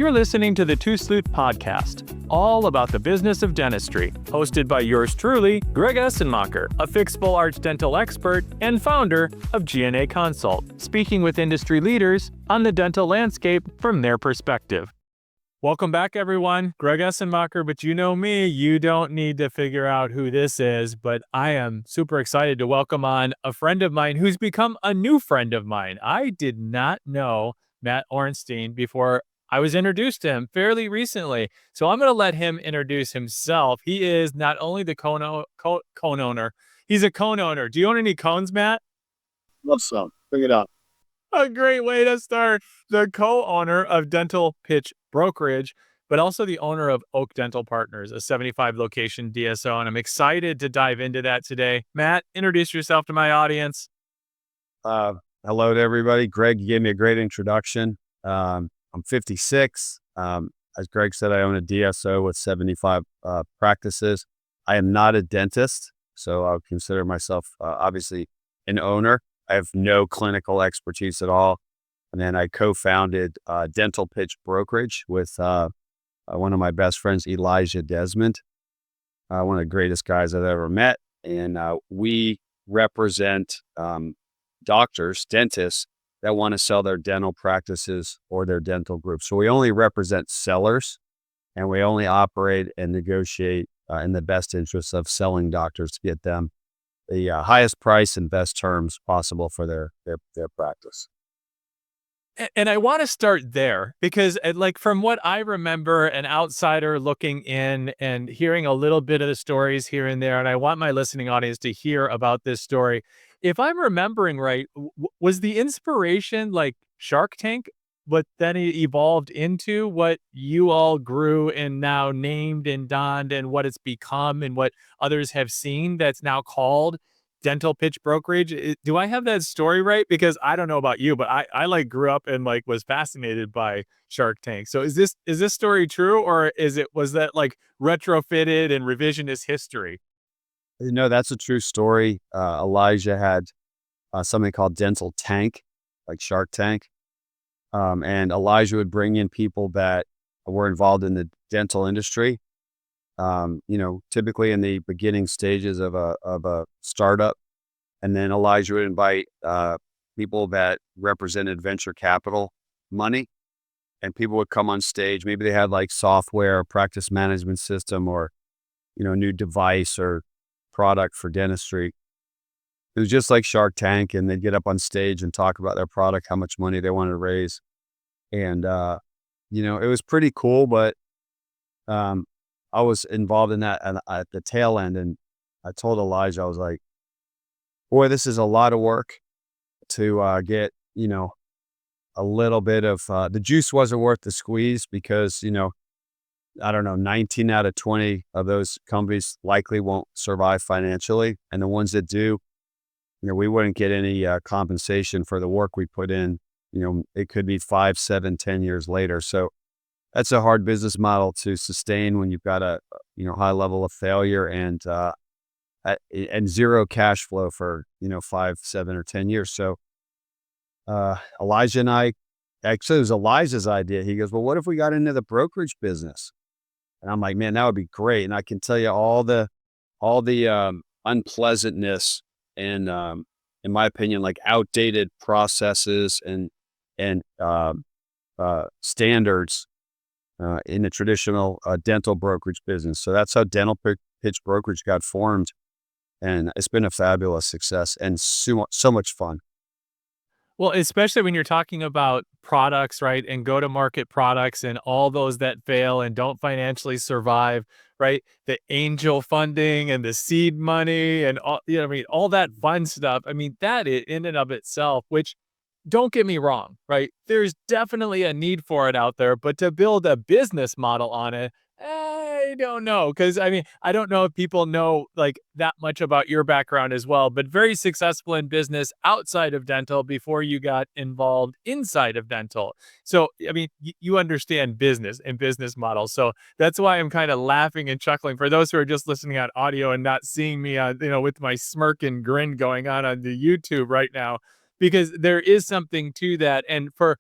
You're listening to the Two Sleuth Podcast, all about the business of dentistry, hosted by yours truly, Greg Essenmacher, a fixable arch dental expert and founder of G&A Consult, speaking with industry leaders on the dental landscape from their perspective. Welcome back, everyone. Greg Essenmacher, but you know me, you don't need to figure out who this is, but I am super excited to welcome on a friend of mine who's become a new friend of mine. I did not know Matt Ornstein before I was introduced to him fairly recently. So I'm going to let him introduce himself. He is not only the cone owner, he's a cone owner. Do you own any cones, Matt? Love some. Bring it up. A great way to start. The co-owner of Dental Pitch Brokerage, but also the owner of Oak Dental Partners, a 75 location DSO. And I'm excited to dive into that today. Matt, introduce yourself to my audience. Hello to everybody. Greg, you gave me a great introduction. I'm 56. As Greg said, I own a DSO with 75 practices. I am not a dentist, so I would consider myself obviously an owner. I have no clinical expertise at all. And then I co-founded Dental Pitch Brokerage with one of my best friends, Elijah Desmond, one of the greatest guys I've ever met. And we represent doctors, dentists, that want to sell their dental practices or their dental groups. So we only represent sellers, and we only operate and negotiate in the best interest of selling doctors to get them the highest price and best terms possible for their practice. And I want to start there because like from what I remember, an outsider looking in and hearing a little bit of the stories here and there, and I want my listening audience to hear about this story. If I'm remembering right, was the inspiration like Shark Tank, but then it evolved into what you all grew and now named and donned and what it's become and what others have seen that's now called Dental Pitch Brokerage? Do I have that story right? Because I don't know about you, but I like grew up and like was fascinated by Shark Tank. So is this story true, or was that like retrofitted and revisionist history? No, that's a true story. Elijah had something called Dental Tank, like Shark Tank. And Elijah would bring in people that were involved in the dental industry. Typically in the beginning stages of a startup. And then Elijah would invite people that represented venture capital money, and people would come on stage. Maybe they had like software, practice management system, or, a new device or product for dentistry. It was just like Shark Tank, and they'd get up on stage and talk about their product, how much money they wanted to raise. And, it was pretty cool, but I was involved in that at the tail end, and I told Elijah, I was like, boy, this is a lot of work to get, a little bit of, the juice wasn't worth the squeeze because, I don't know, 19 out of 20 of those companies likely won't survive financially. And the ones that do, we wouldn't get any compensation for the work we put in. It could be 5, 7, 10 years later. So that's a hard business model to sustain when you've got a high level of failure and zero cash flow for 5, 7, or 10 years. So Elijah and I, actually it was Elijah's idea. He goes, well, what if we got into the brokerage business? And I'm like, man, that would be great. And I can tell you all the unpleasantness and in my opinion, like outdated processes and standards in the traditional dental brokerage business. So that's how Dental Pitch Brokerage got formed. And it's been a fabulous success and so much fun. Well, especially when you're talking about products, right? And go-to-market products and all those that fail and don't financially survive, right? The angel funding and the seed money and all, all that fun stuff. I mean, that in and of itself, which don't get me wrong, right? There's definitely a need for it out there, but to build a business model on it, I don't know. Cause I don't know if people know like that much about your background as well, but very successful in business outside of dental before you got involved inside of dental. So, you understand business and business models. So that's why I'm kind of laughing and chuckling for those who are just listening on audio and not seeing me, with my smirk and grin going on the YouTube right now. because there is something to that. And for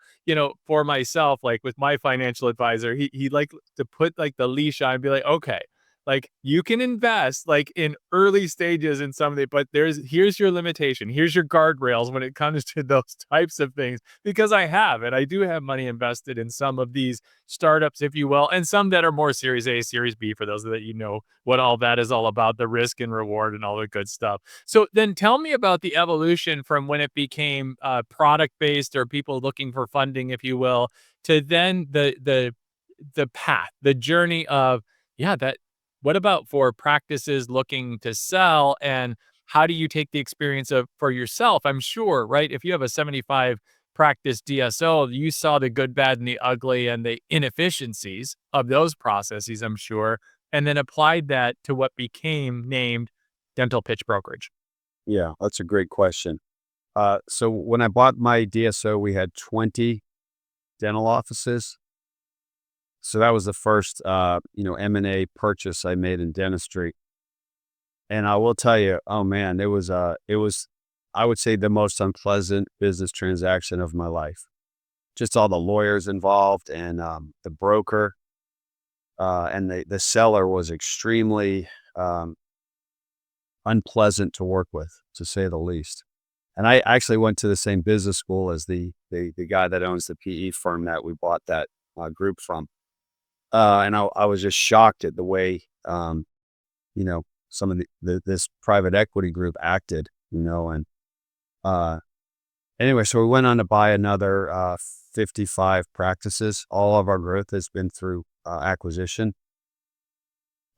myself, like with my financial advisor, he like to put like the leash on and be like, okay, like you can invest like in early stages in some of it, but here's your limitation. Here's your guardrails when it comes to those types of things. Because I do have money invested in some of these startups, if you will, and some that are more Series A, Series B, for those that what all that is all about, the risk and reward and all the good stuff. So then tell me about the evolution from when it became product based or people looking for funding, if you will, to then the path, the journey of, yeah, that what about for practices looking to sell, and how do you take the experience of for yourself? I'm sure, right? If you have a 75 practice DSO, you saw the good, bad, and the ugly and the inefficiencies of those processes, I'm sure, and then applied that to what became named Dental Pitch Brokerage. Yeah, that's a great question. So when I bought my DSO, we had 20 dental offices. So that was the first, M&A purchase I made in dentistry. And I will tell you, oh man, it was, I would say, the most unpleasant business transaction of my life. Just all the lawyers involved and the broker and the seller was extremely um, unpleasant to work with, to say the least. And I actually went to the same business school as the guy that owns the PE firm that we bought that group from. And I was just shocked at the way, you know, some of this private equity group acted, and uh, anyway, so we went on to buy another 55 practices. All of our growth has been through acquisition.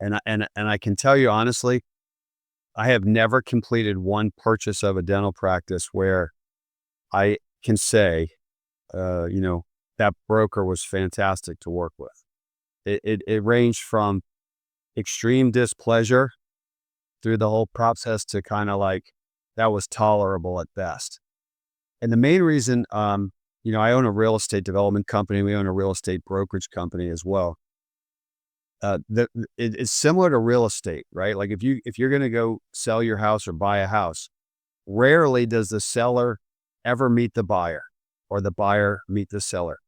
And I can tell you honestly, I have never completed one purchase of a dental practice where I can say, that broker was fantastic to work with. It ranged from extreme displeasure through the whole process to kind of like that was tolerable at best. And the main reason, I own a real estate development company. We own a real estate brokerage company as well. It's similar to real estate, right? Like if you're going to go sell your house or buy a house, rarely does the seller ever meet the buyer or the buyer meet the seller.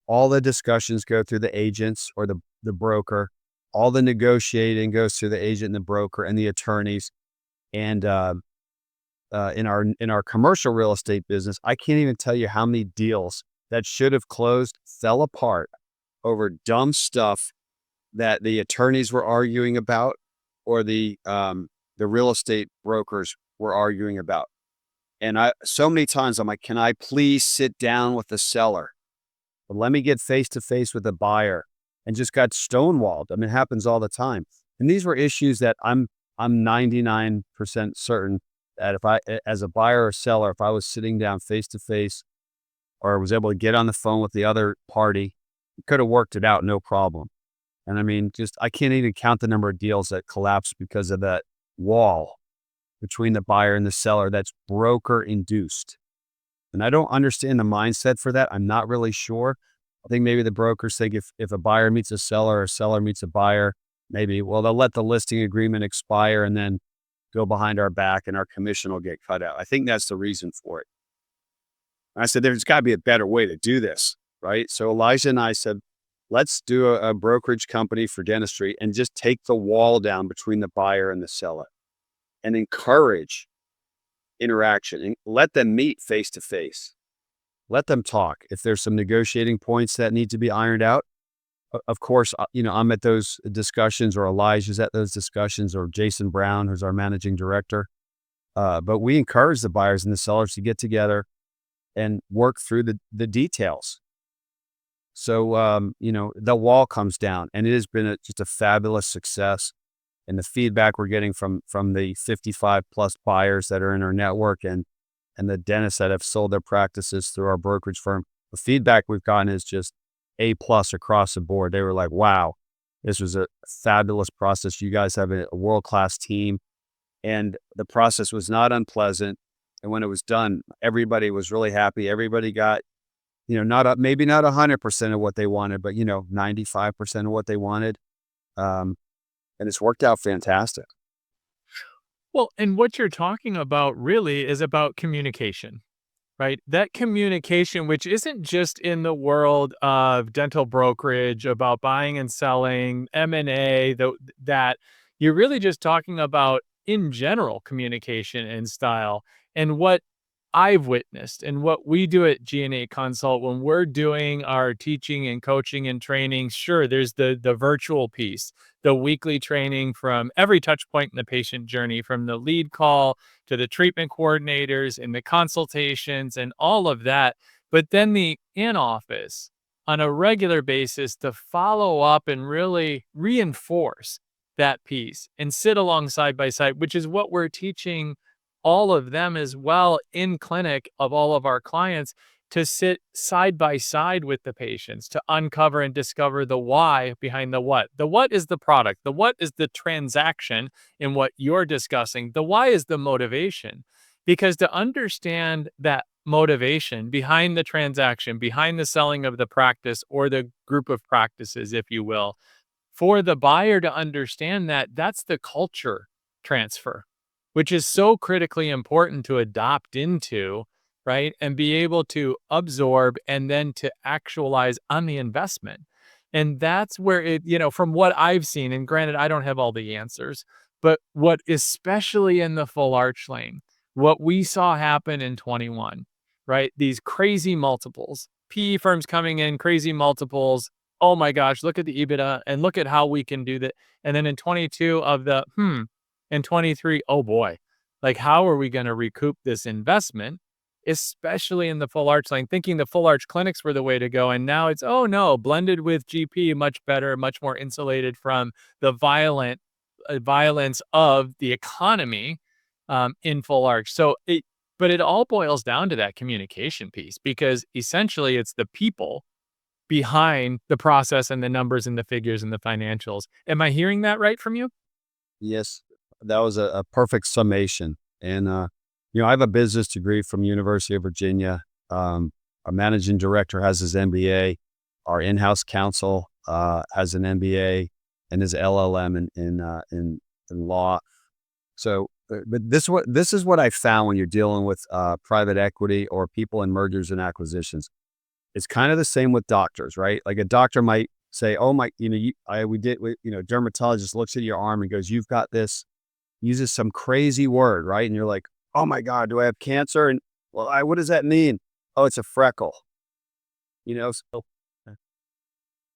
All the discussions go through the agents or the broker. All the negotiating goes through the agent and the broker and the attorneys. And in our commercial real estate business, I can't even tell you how many deals that should have closed fell apart over dumb stuff that the attorneys were arguing about or the real estate brokers were arguing about. And so many times I'm like, can I please sit down with the seller? But let me get face to face with the buyer, and just got stonewalled. I mean, it happens all the time. And these were issues that I'm 99% certain that if as a buyer or seller, if I was sitting down face to face or was able to get on the phone with the other party, we could have worked it out, no problem. And I mean, I can't even count the number of deals that collapsed because of that wall between the buyer and the seller that's broker induced. And I don't understand the mindset for that. I'm not really sure. I think maybe the brokers think if a buyer meets a seller or a seller meets a buyer, maybe, well, they'll let the listing agreement expire and then go behind our back and our commission will get cut out. I think that's the reason for it. And I said, there's got to be a better way to do this, right? So Elijah and I said, let's do a brokerage company for dentistry and just take the wall down between the buyer and the seller and encourage interaction and let them meet face to face. Let them talk. If there's some negotiating points that need to be ironed out, of course, I'm at those discussions, or Elijah's at those discussions, or Jason Brown, who's our managing director. But we encourage the buyers and the sellers to get together and work through the details. So, the wall comes down, and it has been just a fabulous success. And the feedback we're getting from the 55 plus buyers that are in our network and the dentists that have sold their practices through our brokerage firm, the feedback we've gotten is just A plus across the board. They were like, wow, this was a fabulous process. You guys have a world-class team. And the process was not unpleasant. And when it was done, everybody was really happy. Everybody got, maybe not 100% of what they wanted, but, 95% of what they wanted. And it's worked out fantastic. Well, and what you're talking about really is about communication, right? That communication, which isn't just in the world of dental brokerage about buying and selling, M&A, that you're really just talking about in general communication and style. And what I've witnessed and what we do at G&A Consult when we're doing our teaching and coaching and training, sure, there's the virtual piece, the weekly training from every touch point in the patient journey, from the lead call to the treatment coordinators and the consultations and all of that. But then the in office on a regular basis to follow up and really reinforce that piece and sit along side by side, which is what we're teaching all of them as well in clinic of all of our clients, to sit side by side with the patients to uncover and discover the why behind the what. The what is the product, the what is the transaction in what you're discussing, the why is the motivation. Because to understand that motivation behind the transaction, behind the selling of the practice or the group of practices, if you will, for the buyer to understand that, that's the culture transfer, which is so critically important to adopt into, right? And be able to absorb and then to actualize on the investment. And that's where from what I've seen, and granted, I don't have all the answers, but what, especially in the full arch lane, what we saw happen in 21, right? These crazy multiples, PE firms coming in, crazy multiples. Oh my gosh, look at the EBITDA and look at how we can do that. And then in 22 of the, in 23, oh boy, like how are we going to recoup this investment, especially in the full arch lane, thinking the full arch clinics were the way to go. And now it's, oh no, blended with GP, much better, much more insulated from the violence of the economy in full arch. But it all boils down to that communication piece, because essentially it's the people behind the process and the numbers and the figures and the financials. Am I hearing that right from you? Yes, that was a perfect summation. And, I have a business degree from University of Virginia. Our managing director has his MBA. Our in-house counsel has an MBA and his LLM in law. So, but this is what I found when you're dealing with private equity or people in mergers and acquisitions. It's kind of the same with doctors, right? Like a doctor might say, "Oh my, dermatologist looks at your arm and goes, you've got this," uses some crazy word, right? And you're like, "Oh my God, do I have cancer?" And well, what does that mean? Oh, it's a freckle. So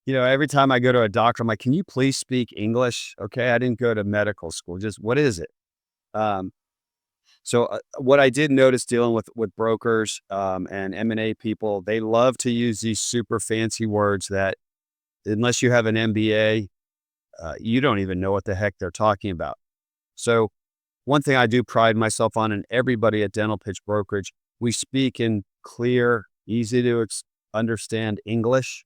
every time I go to a doctor, I'm like, "Can you please speak English?" Okay, I didn't go to medical school. Just what is it? Um, so what I did notice dealing with brokers and M&A people, they love to use these super fancy words that, unless you have an MBA, you don't even know what the heck they're talking about. So one thing I do pride myself on, and everybody at Dental Pitch Brokerage, we speak in clear, easy to understand English.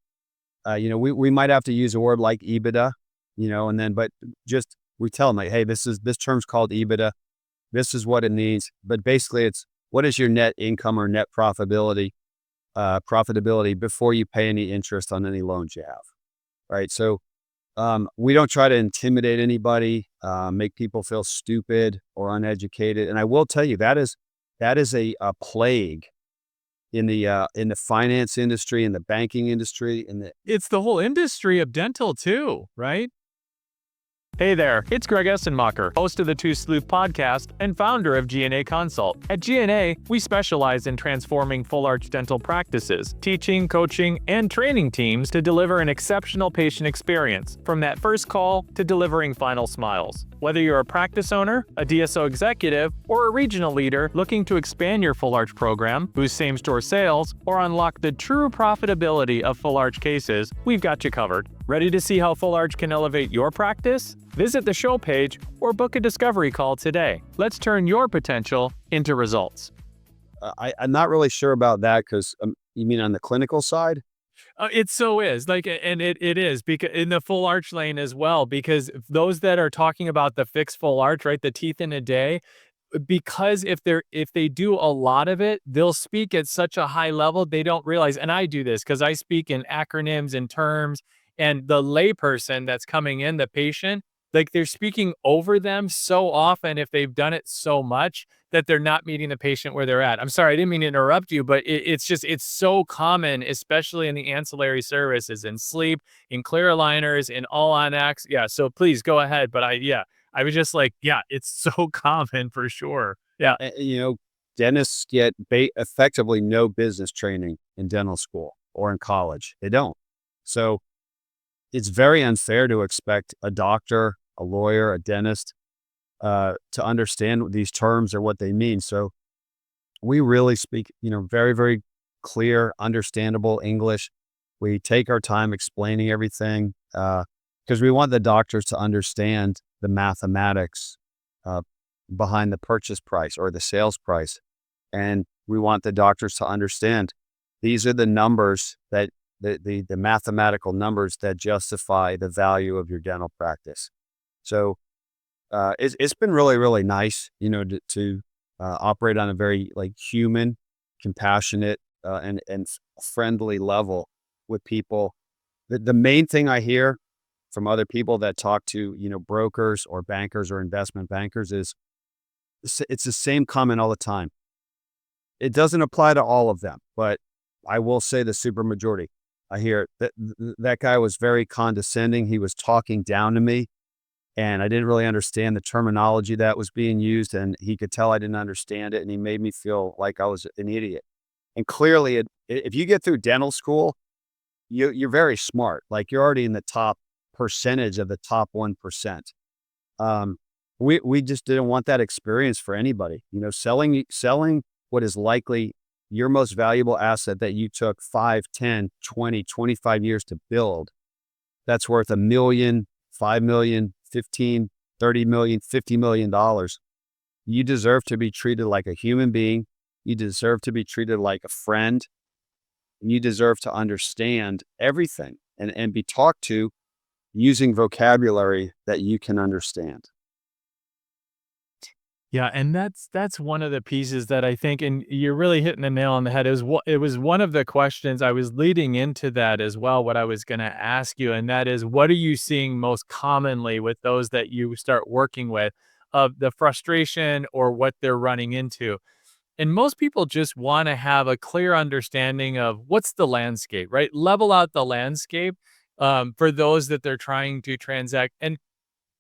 We might have to use a word like EBITDA, and then, but just, we tell them like, "Hey, this term's called EBITDA. This is what it means." But basically it's, what is your net income or net profitability before you pay any interest on any loans you have. Right. So, we don't try to intimidate anybody, make people feel stupid or uneducated. And I will tell you, that is a plague in the finance industry, in the banking industry, It's the whole industry of dental too, right? Hey there, it's Greg Essenmacher, host of the Two Sleuth podcast and founder of G&A Consult. At G&A, we specialize in transforming full arch dental practices, teaching, coaching, and training teams to deliver an exceptional patient experience, from that first call to delivering final smiles. Whether you're a practice owner, a DSO executive, or a regional leader looking to expand your full arch program, boost same-store sales, or unlock the true profitability of full arch cases, we've got you covered. Ready to see how full arch can elevate your practice? Visit the show page or book a discovery call today. Let's turn your potential into results. I'm not really sure about that, because you mean on the clinical side? It so is like, and it is, because in the full arch lane as well, because those that are talking about the fixed full arch, right, the teeth in a day, because if they do a lot of it, they'll speak at such a high level they don't realize. And I do this because I speak in acronyms and terms, and the layperson that's coming in, the patient, like they're speaking over them so often if they've done it so much that they're not meeting the patient where they're at. I'm sorry, I didn't mean to interrupt you, but it's so common, especially in the ancillary services, in sleep, in clear aligners, in all on X. Yeah, so please go ahead. But I was just like, yeah, it's so common for sure. Yeah. Dentists get effectively no business training in dental school or in college. They don't. So it's very unfair to expect a doctor, a lawyer, a dentist to understand these terms or what they mean. So we really speak, very, very clear, understandable English. We take our time explaining everything because we want the doctors to understand the mathematics uh, behind the purchase price or the sales price. And we want the doctors to understand these are the numbers that the mathematical numbers that justify the value of your dental practice. So it's been really, really nice, to operate on a very like human, compassionate, and friendly level with people. The main thing I hear from other people that talk to, brokers or bankers or investment bankers is it's the same comment all the time. It doesn't apply to all of them, but I will say the super majority. I hear that guy was very condescending. He was talking down to me, and I didn't really understand the terminology that was being used, and he could tell I didn't understand it, and he made me feel like I was an idiot. And clearly, if you get through dental school, you're very smart. Like you're already in the top percentage of the top 1%. Um, we just didn't want that experience for anybody. Selling what is likely your most valuable asset that you took 5, 10, 20, 25 years to build. That's worth $1 million, 5 million, 15, 30 million, $50 million. You deserve to be treated like a human being. You deserve to be treated like a friend. And you deserve to understand everything and be talked to using vocabulary that you can understand. Yeah, and that's one of the pieces that I think, and you're really hitting the nail on the head. It was one of the questions I was leading into that as well, what I was gonna ask you, and that is, what are you seeing most commonly with those that you start working with, of the frustration or what they're running into? And most people just wanna have a clear understanding of what's the landscape, right? Level out the landscape, for those that they're trying to transact, and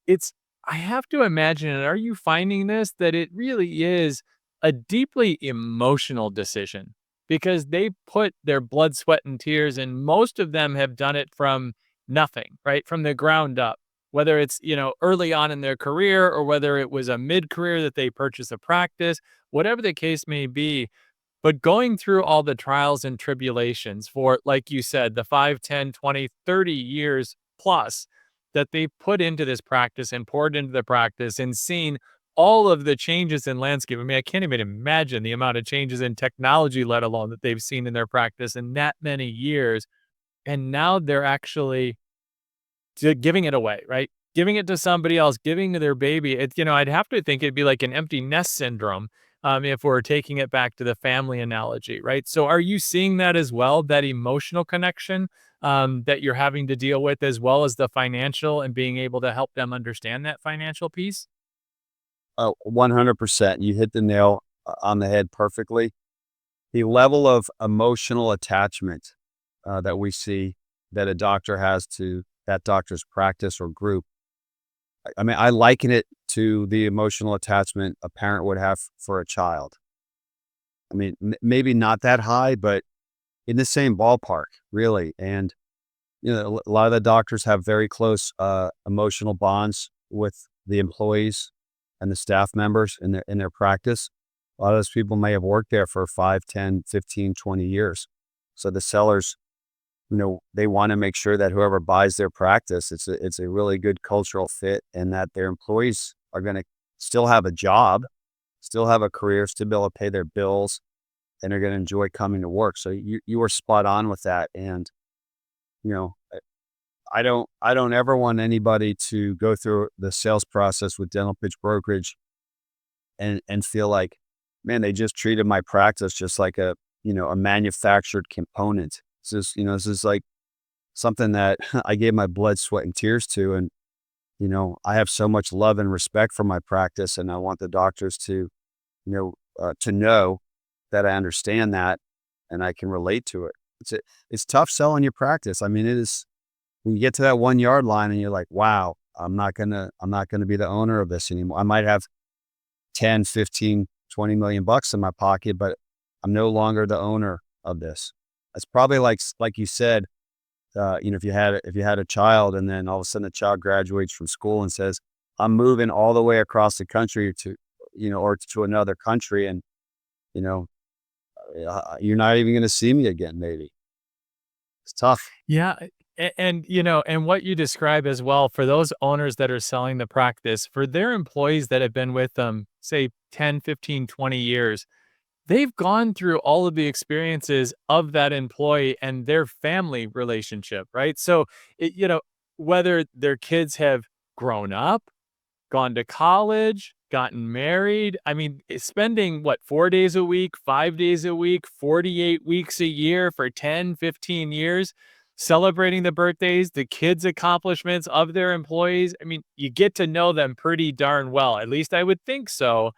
it's I have to imagine, and are you finding this, that it really is a deeply emotional decision? Because they put their blood, sweat, and tears, and most of them have done it from nothing, right? From the ground up. Whether it's, early on in their career or whether it was a mid-career that they purchased a practice, whatever the case may be, but going through all the trials and tribulations for, like you said, the 5, 10, 20, 30 years plus that they put into this practice and poured into the practice and seen all of the changes in landscape. I mean, I can't even imagine the amount of changes in technology, let alone that they've seen in their practice in that many years. And now they're actually giving it away, right? Giving it to somebody else, giving to their baby. I'd have to think it'd be like an empty nest syndrome, if we're taking it back to the family analogy, right? So are you seeing that as well, that emotional connection, that you're having to deal with, as well as the financial and being able to help them understand that financial piece? Oh, 100%. You hit the nail on the head perfectly. The level of emotional attachment that we see that a doctor has to that doctor's practice or group. I mean, I liken it to the emotional attachment a parent would have for a child. I mean, maybe not that high, but in the same ballpark, really. And a lot of the doctors have very close emotional bonds with the employees and the staff members in their practice. A lot of those people may have worked there for 5, 10, 15, 20 years. So the sellers, they want to make sure that whoever buys their practice, it's a really good cultural fit, and that their employees are going to still have a job, still have a career, still be able to pay their bills, and are going to enjoy coming to work. So you were spot on with that. And, you know, I don't ever want anybody to go through the sales process with Dental Pitch Brokerage and feel like, man, they just treated my practice just like a manufactured component. This is like something that I gave my blood, sweat, and tears to. And, I have so much love and respect for my practice, and I want the doctors to, to know that I understand that and I can relate to it. It's tough selling your practice. I mean, it is when you get to that 1 yard line and you're like, wow, I'm not gonna be the owner of this anymore. I might have 10, 15, 20 million bucks in my pocket, but I'm no longer the owner of this. It's probably like you said, if you had a child and then all of a sudden the child graduates from school and says, I'm moving all the way across the country or to another country, and you know, you're not even going to see me again. Maybe it's tough. Yeah, and what you describe as well for those owners that are selling the practice, for their employees that have been with them, say 10, 15, 20 years, they've gone through all of the experiences of that employee and their family relationship, right? So, whether their kids have grown up, gone to college, gotten married. I mean, spending what, 4 days a week, 5 days a week, 48 weeks a year for 10, 15 years, celebrating the birthdays, the kids' accomplishments of their employees. I mean, you get to know them pretty darn well. At least I would think so.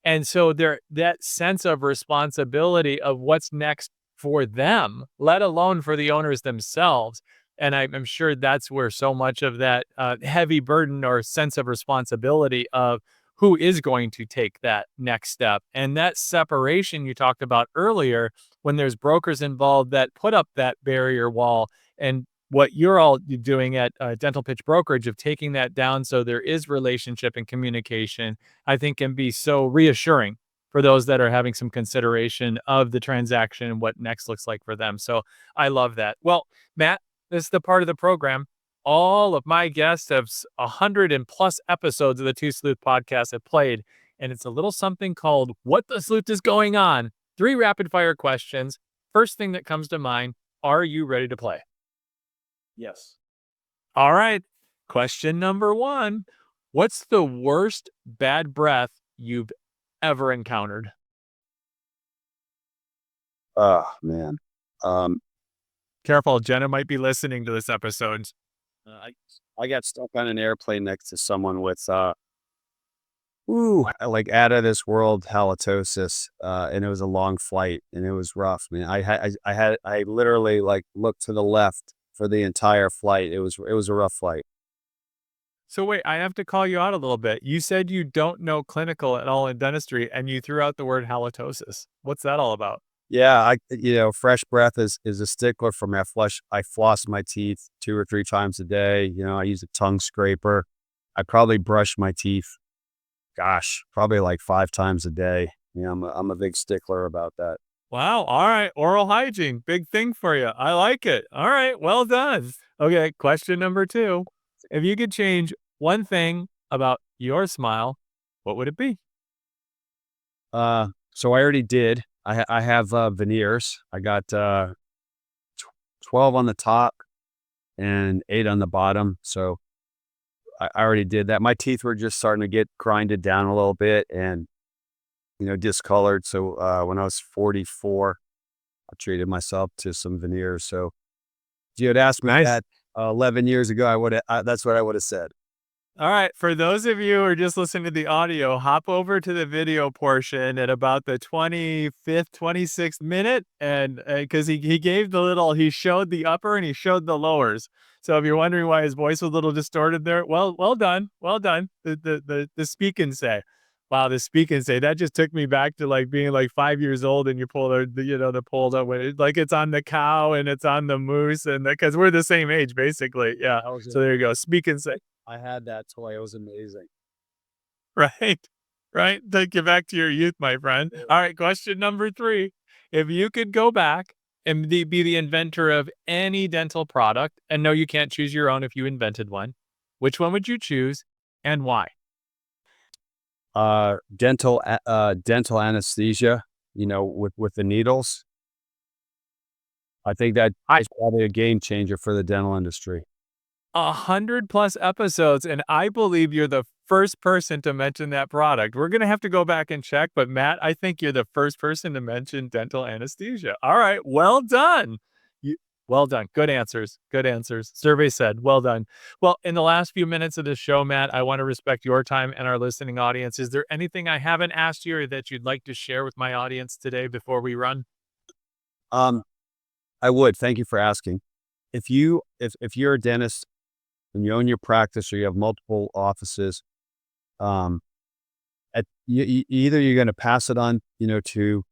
And so there that sense of responsibility of what's next for them, let alone for the owners themselves, and I'm sure that's where so much of that heavy burden or sense of responsibility of who is going to take that next step. And that separation you talked about earlier, when there's brokers involved that put up that barrier wall, and what you're all doing at Dental Pitch Brokerage of taking that down so there is relationship and communication, I think can be so reassuring for those that are having some consideration of the transaction and what next looks like for them. So I love that. Well, Matt, this is the part of the program. All of my guests have 100 and plus episodes of the Two Sleuth podcast have played, and it's a little something called What the Sleuth is Going On. 3 rapid fire questions. First thing that comes to mind, are you ready to play? Yes. All right. Question number 1. What's the worst bad breath you've ever encountered? Oh man. Um, Careful, Jenna might be listening to this episode. I I got stuck on an airplane next to someone with like out of this world halitosis, and it was a long flight and it was rough, man. I literally like looked to the left for the entire flight. It was a rough flight. So wait, I have to call you out a little bit. You said you don't know clinical at all in dentistry, and you threw out the word halitosis. What's that all about? Yeah, fresh breath is a stickler for me. I floss my teeth 2 or 3 times a day. I use a tongue scraper. I probably brush my teeth, gosh, probably like 5 times a day. I'm a big stickler about that. Wow. All right. Oral hygiene, big thing for you. I like it. All right. Well done. Okay. Question number 2. If you could change one thing about your smile, what would it be? So I already did. I have veneers. I got 12 on the top and 8 on the bottom. So I already did that. My teeth were just starting to get grinded down a little bit and discolored. So when I was 44, I treated myself to some veneers. So if you had asked me Nice. that 11 years ago, that's what I would have said. All right. For those of you who are just listening to the audio, hop over to the video portion at about the 25th, 26th minute. And because he showed the upper and he showed the lowers. So if you're wondering why his voice was a little distorted there, well done. Well done. The speak and say. Wow, the speak and say, that just took me back to like being like 5 years old and you pull the pull up when like it's on the cow and it's on the moose and because we're the same age basically. Yeah. That was So it. there you go. Speak and say. I had that toy. It was amazing. Right. Right. Take you back to your youth, my friend. Yeah. All right. Question number 3. If you could go back and be the inventor of any dental product, and no, you can't choose your own if you invented one, which one would you choose and why? Dental anesthesia, with the needles. I think that I is probably a game changer for the dental industry. 100 plus episodes, and I believe you're the first person to mention that product. We're gonna have to go back and check, but Matt, I think you're the first person to mention dental anesthesia. All right, well done. Well done. Good answers. Good answers. Survey said, well done. Well, in the last few minutes of this show, Matt, I want to respect your time and our listening audience. Is there anything I haven't asked you or that you'd like to share with my audience today before we run? Um, I would. Thank you for asking. If you're a dentist and you own your practice or you have multiple offices, um, either you're going to pass it on, to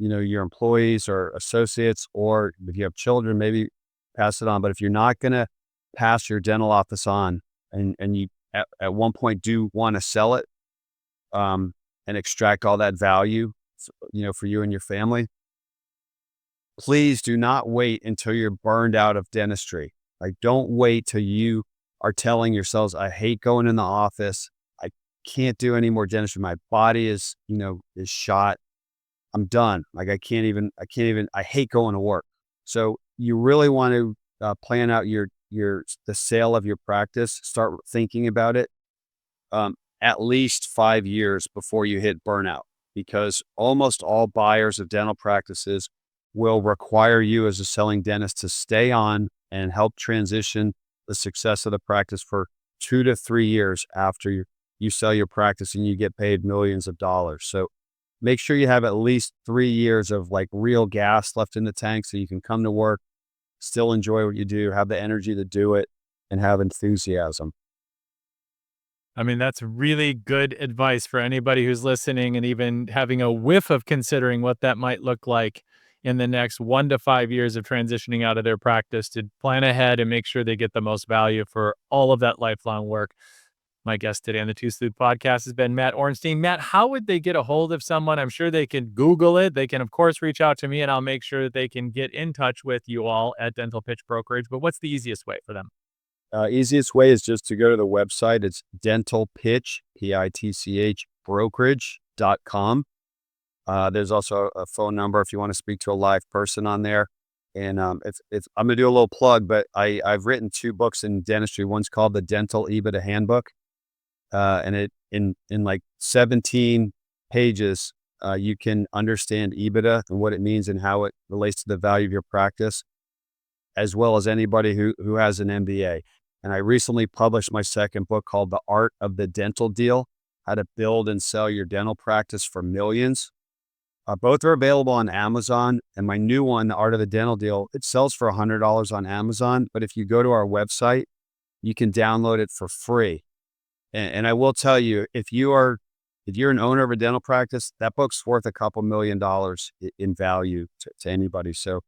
your employees or associates, or if you have children, maybe pass it on. But if you're not going to pass your dental office on, and you at one point do want to sell it, and extract all that value, for you and your family, please do not wait until you're burned out of dentistry. Like, don't wait till you are telling yourselves, I hate going in the office. I can't do any more dentistry. My body is shot. I'm done. Like, I hate going to work. So you really want to plan out the sale of your practice. Start thinking about it at least 5 years before you hit burnout, because almost all buyers of dental practices will require you as a selling dentist to stay on and help transition the success of the practice for 2 to 3 years after you sell your practice and you get paid millions of dollars. So make sure you have at least 3 years of like real gas left in the tank so you can come to work, still enjoy what you do, have the energy to do it, and have enthusiasm. I mean, that's really good advice for anybody who's listening and even having a whiff of considering what that might look like in the next 1 to 5 years of transitioning out of their practice, to plan ahead and make sure they get the most value for all of that lifelong work. My guest today on the Two Sleuth podcast has been Matt Ornstein. Matt, how would they get a hold of someone? I'm sure they can Google it. They can, of course, reach out to me, and I'll make sure that they can get in touch with you all at Dental Pitch Brokerage. But what's the easiest way for them? Easiest way is just to go to the website. It's Dental Pitch, Pitch, brokerage.com. There's also a phone number if you want to speak to a live person on there. And it's I'm going to do a little plug, but I've written 2 books in dentistry. One's called the Dental EBITDA Handbook. And it in like 17 pages, you can understand EBITDA and what it means and how it relates to the value of your practice, as well as anybody who has an MBA. And I recently published my second book called The Art of the Dental Deal: How to Build and Sell Your Dental Practice for Millions. Both are available on Amazon. And my new one, The Art of the Dental Deal, it sells for $100 on Amazon. But if you go to our website, you can download it for free. And I will tell you, if you're an owner of a dental practice, that book's worth a couple $1 million in value to anybody. So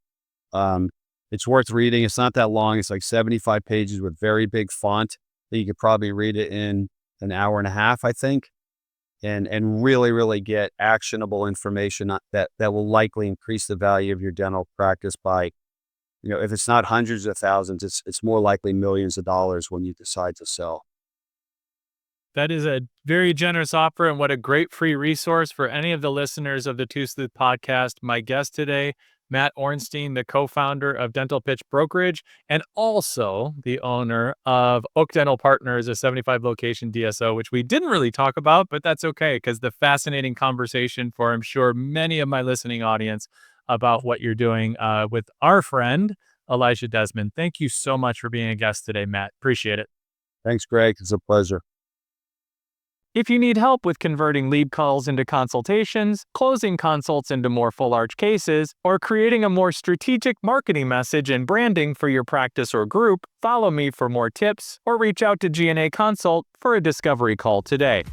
it's worth reading. It's not that long. It's like 75 pages with very big font that you could probably read it in an hour and a half, I think, and really, really get actionable information that will likely increase the value of your dental practice by, if it's not hundreds of thousands, it's more likely millions of dollars when you decide to sell. That is a very generous offer, and what a great free resource for any of the listeners of the Two Sleuth podcast. My guest today, Matt Ornstein, the co-founder of Dental Pitch Brokerage and also the owner of Oak Dental Partners, a 75-location DSO, which we didn't really talk about, but that's okay, because the fascinating conversation for, I'm sure, many of my listening audience about what you're doing with our friend, Elijah Desmond. Thank you so much for being a guest today, Matt. Appreciate it. Thanks, Greg. It's a pleasure. If you need help with converting lead calls into consultations, closing consults into more full arch cases, or creating a more strategic marketing message and branding for your practice or group, follow me for more tips or reach out to G&A Consult for a discovery call today.